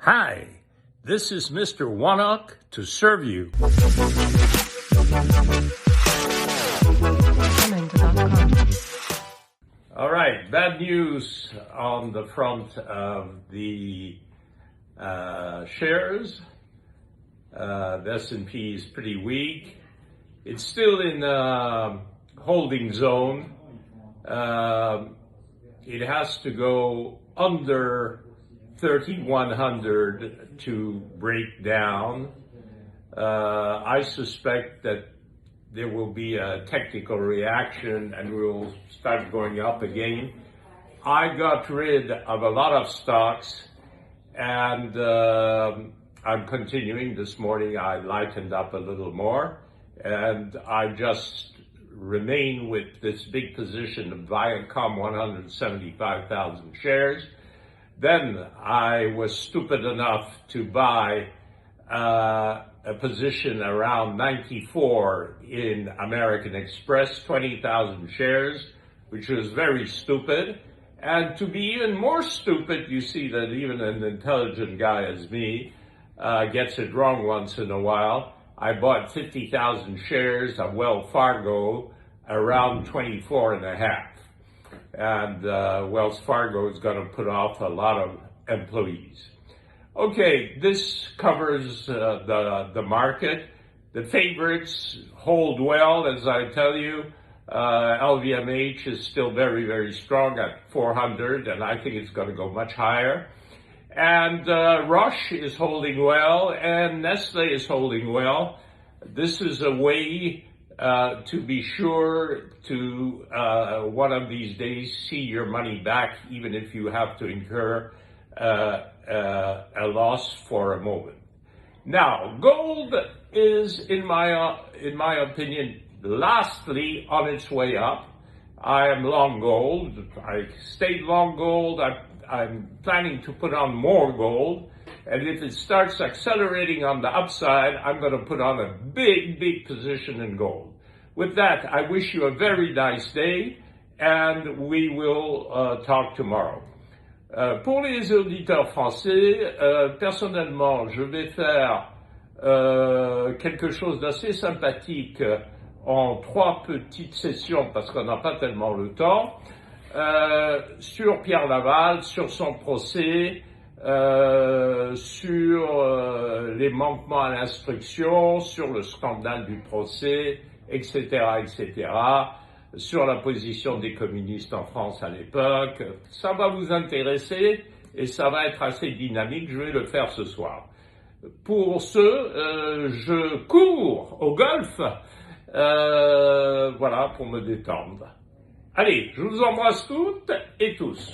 Hi, this is Mr. Wannock to serve you. All right, bad news on the front of the shares. The S&P is pretty weak. It's still in holding zone. It has to go under 3,100 to break down. I suspect that there will be a technical reaction and we'll start going up again. I got rid of a lot of stocks and I'm continuing. This morning I lightened up a little more and I just remain with this big position of Viacom, 175,000 shares. Then I was stupid enough to buy a position around 94 in American Express, 20,000 shares, which was very stupid. And to be even more stupid, you see that even an intelligent guy as me gets it wrong once in a while. I bought 50,000 shares of Wells Fargo around 24 and a half. And Wells Fargo is going to put off a lot of employees. Okay, this covers the market. The favorites hold well, as I tell you. LVMH is still very, very strong at 400, and I think it's going to go much higher. And Roche is holding well, and Nestle is holding well. This is a way to be sure to one of these days see your money back, even if you have to incur a loss for a moment. Now, gold is, in my opinion, lastly on its way up. I am long gold. I stayed long gold. I'm planning to put on more gold. And if it starts accelerating on the upside, I'm going to put on a big, big position in gold. With that, I wish you a very nice day, and we will talk tomorrow. Pour les auditeurs français, personnellement, je vais faire quelque chose d'assez sympathique en 3 petites sessions, parce qu'on n'a pas tellement le temps, sur Pierre Laval, sur son procès, sur les manquements à l'instruction, sur le scandale du procès, etc., etc., sur la position des communistes en France à l'époque. Ça va vous intéresser et ça va être assez dynamique. Je vais le faire ce soir. Pour ce, je cours au golf, voilà, pour me détendre. Allez, je vous embrasse toutes et tous.